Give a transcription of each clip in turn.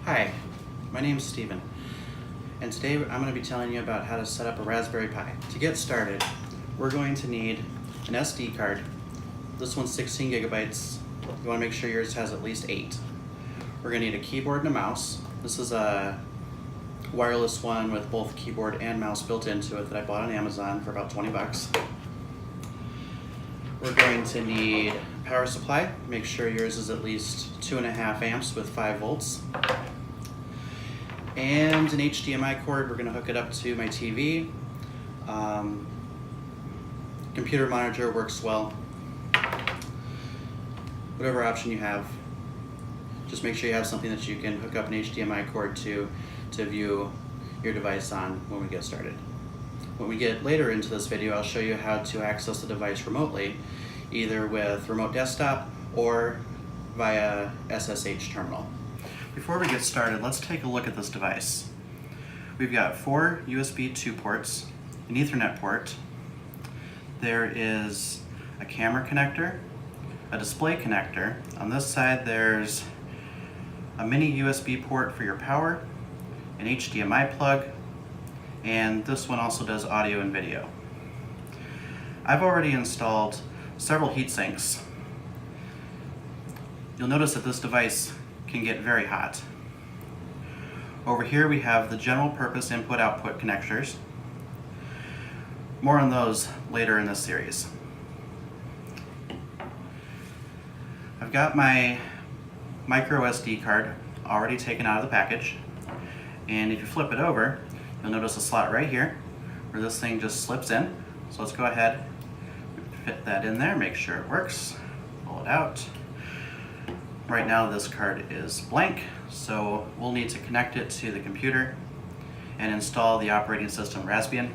Hi, my name is Steven, and today I'm going to be telling you about how to set up a Raspberry Pi. To get started, we're going to need an SD card. This one's 16 gigabytes. You want to make sure yours has at least 8. We're going to need a keyboard and a mouse. This is a wireless one with both keyboard and mouse built into it that I bought on Amazon for about 20 bucks. We're going to need a power supply. Make sure yours is at least 2.5 amps with 5 volts. And an HDMI cord. We're going to hook it up to my TV. Computer monitor works well. Whatever option you have, just make sure you have something that you can hook up an HDMI cord to view your device on when we get started. When we get later into this video, I'll show you how to access the device remotely, either with remote desktop or via SSH terminal. Before we get started, let's take a look at this device. We've got 4 USB 2 ports, an Ethernet port. There is a camera connector, a display connector. On this side, there's a mini USB port for your power, an HDMI plug, and this one also does audio and video. I've already installed several heat sinks. You'll notice that this device can get very hot. Over here we have the general purpose input-output connectors. More on those later in this series. I've got my micro SD card already taken out of the package, and if you flip it over, you'll notice a slot right here where this thing just slips in. So let's go ahead, fit that in there, make sure it works, pull it out. Right now this card is blank, so we'll need to connect it to the computer and install the operating system Raspbian.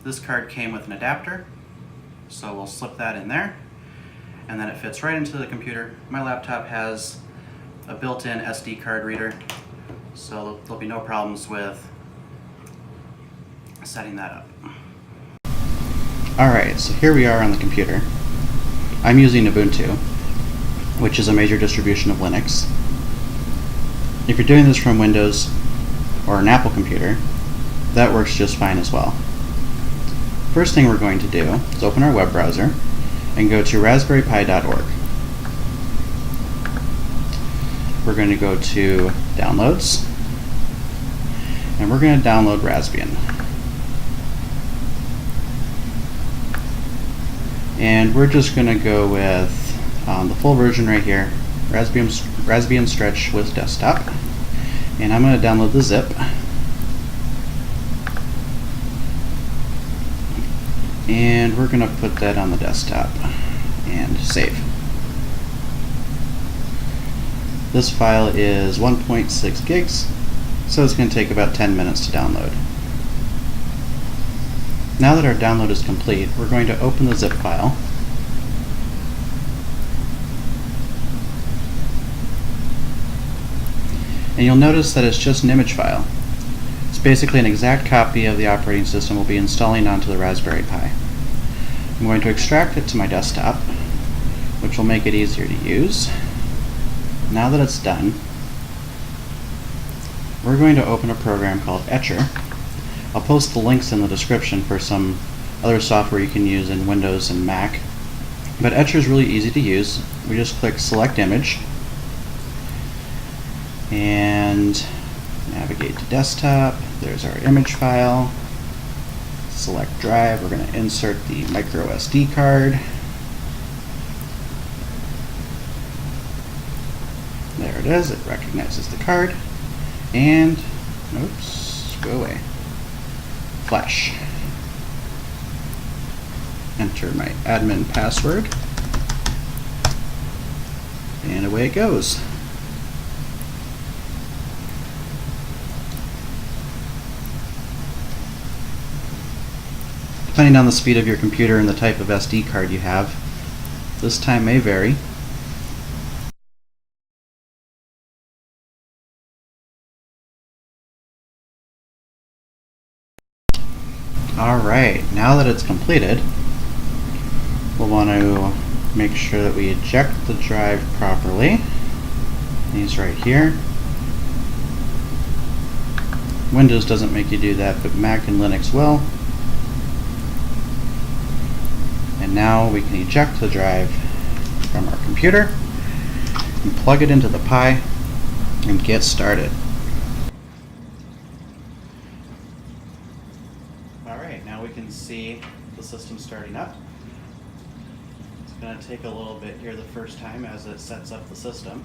This card came with an adapter, so we'll slip that in there, and then it fits right into the computer. My laptop has a built-in SD card reader, so there'll be no problems with setting that up. Alright, so here we are on the computer. I'm using Ubuntu, which is a major distribution of Linux. If you're doing this from Windows or an Apple computer, that works just fine as well. First thing we're going to do is open our web browser and go to raspberrypi.org. We're going to go to Downloads, and we're going to download Raspbian. And we're just going to go with the full version right here, Raspbian Stretch with Desktop. And I'm going to download the zip. And we're going to put that on the desktop and save. This file is 1.6 gigs, so it's going to take about 10 minutes to download. Now that our download is complete, we're going to open the zip file. And you'll notice that it's just an image file. It's basically an exact copy of the operating system we'll be installing onto the Raspberry Pi. I'm going to extract it to my desktop, which will make it easier to use. Now that it's done, we're going to open a program called Etcher. I'll post the links in the description for some other software you can use in Windows and Mac. But Etcher is really easy to use. We just click Select Image and navigate to Desktop. There's our image file. Select Drive. We're going to insert the micro SD card. There it is. It recognizes the card. And, oops, go away. Flash. Enter my admin password, and away it goes. Depending on the speed of your computer and the type of SD card you have, this time may vary. Alright, now that it's completed, we'll want to Make sure that we eject the drive properly. These right here. Windows doesn't make you do that, but Mac and Linux will. And now we can eject the drive from our computer and plug it into the Pi and get started. Alright, now we can see the system starting up. It's going to take a little bit here the first time as it sets up the system.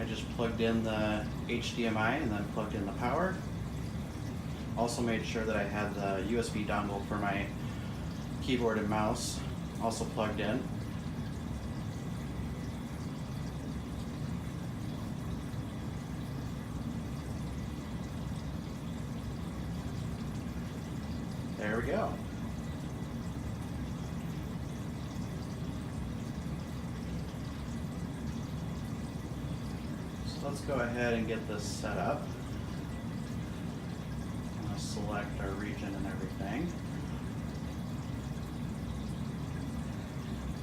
I just plugged in the HDMI and then plugged in the power. Also made sure that I had the USB dongle for my keyboard and mouse also plugged in. There we go. So let's go ahead and get this set up. I'm going to select our region and everything.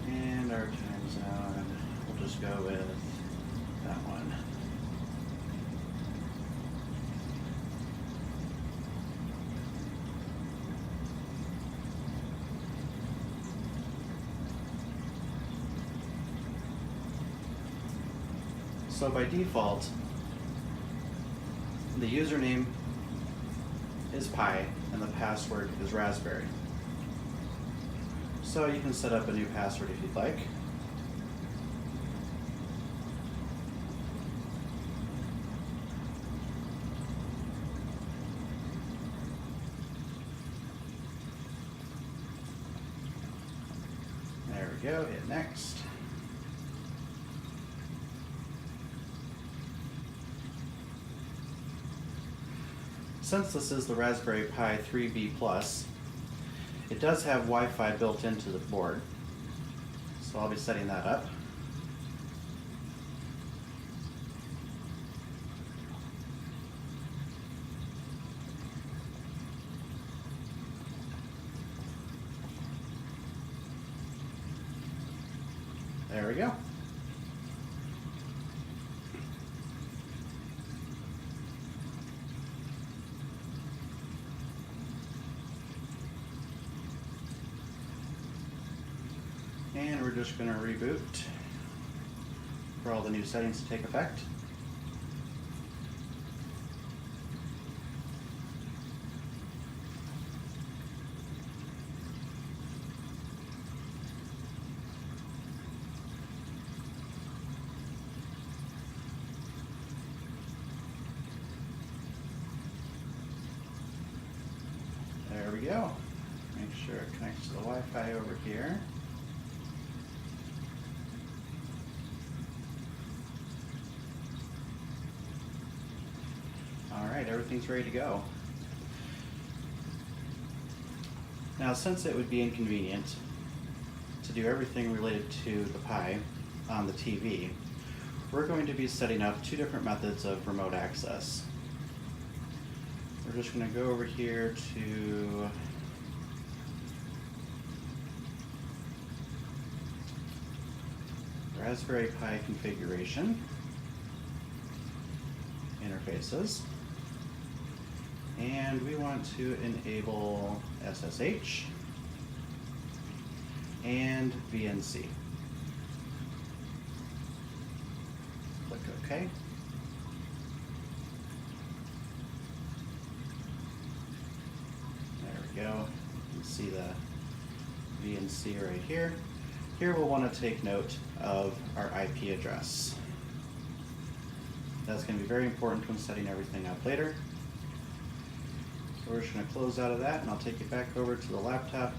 And our time zone, we'll just go with that one. So by default, the username is Pi and the password is Raspberry. So you can set up a new password if you'd like. There we go, hit next. Since this is the Raspberry Pi 3B Plus, it does have Wi-Fi built into the board, so I'll be setting that up. There we go. And we're just going to reboot for all the new settings to take effect. There we go. Make sure it connects to the Wi-Fi over here. Alright, everything's ready to go. Now, since it would be inconvenient to do everything related to the Pi on the TV, we're going to be setting up two different methods of remote access. We're just going to go over here to Raspberry Pi configuration, interfaces, and we want to enable SSH and VNC. Click OK. There we go. You can see the VNC right here. Here we'll want to take note of our IP address. That's going to be very important when setting everything up later. So we're just going to close out of that, and I'll take you back over to the laptop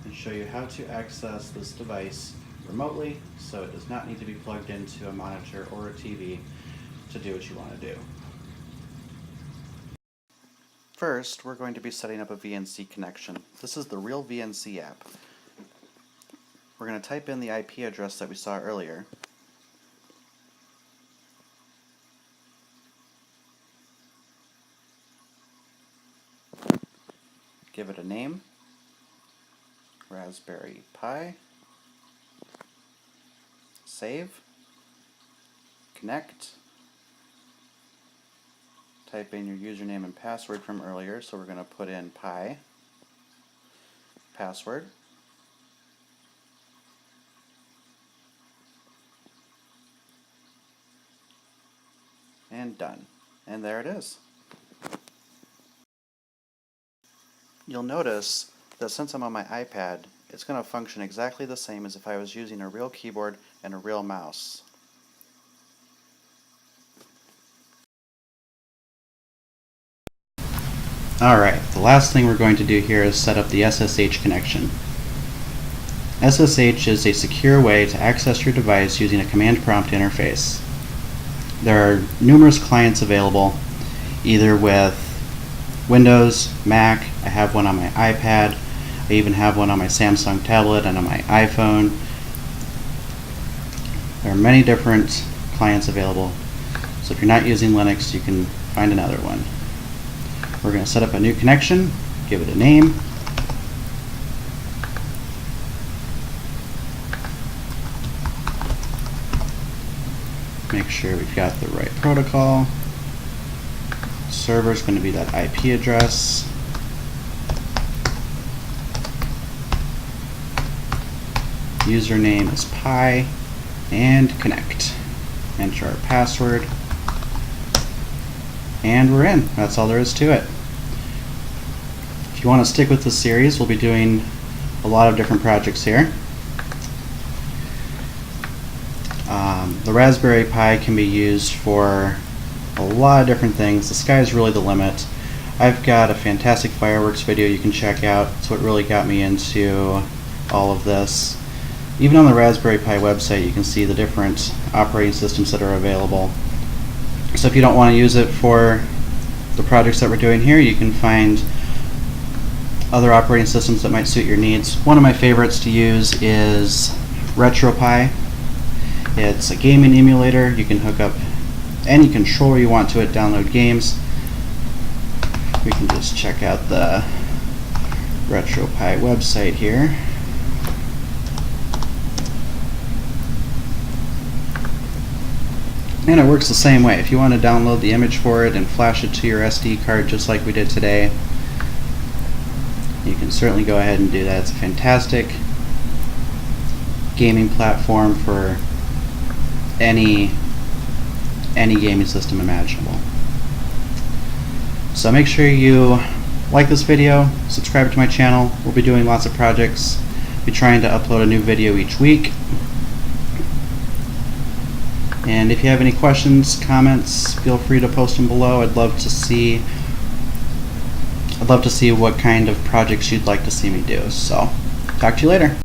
and show you how to access this device remotely, so it does not need to be plugged into a monitor or a TV to do what you want to do. First, we're going to be setting up a VNC connection. This is the Real VNC app. We're going to type in the IP address that we saw earlier. name, Raspberry Pi, save, connect, type in your username and password from earlier, so we're going to put in Pi, password, and done. And there it is. You'll notice that since I'm on my iPad, it's going to function exactly the same as if I was using a real keyboard and a real mouse. Alright, the last thing we're going to do here is set up the SSH connection. SSH is a secure way to access your device using a command prompt interface. There are numerous clients available, either with Windows, Mac. I have one on my iPad. I even have one on my Samsung tablet and on my iPhone. There are many different clients available, so if you're not using Linux, you can find another one. We're going to set up a new connection, give it a name. Make sure we've got the right protocol. Server is going to be that IP address. Username is Pi, and connect. Enter our password, and we're in. That's all there is to it. If you want to stick with this series, we'll be doing a lot of different projects here. The Raspberry Pi can be used for a lot of different things. The sky is really the limit. I've got a fantastic fireworks video you can check out. It's what really got me into all of this. Even on the Raspberry Pi website, you can see the different operating systems that are available. So if you don't want to use it for the projects that we're doing here, you can find other operating systems that might suit your needs. One of my favorites to use is RetroPie. It's a gaming emulator. You can hook up any controller you want to it, download games. We can just check out the RetroPie website here. And it works the same way. If you want to download the image for it and flash it to your SD card just like we did today, you can certainly go ahead and do that. It's a fantastic gaming platform for any gaming system imaginable. So make sure you like this video, subscribe to my channel. We'll be doing lots of projects. We'll be trying to upload a new video each week. And if you have any questions, comments, feel free to post them below. I'd love to see what kind of projects you'd like to see me do. So, talk to you later.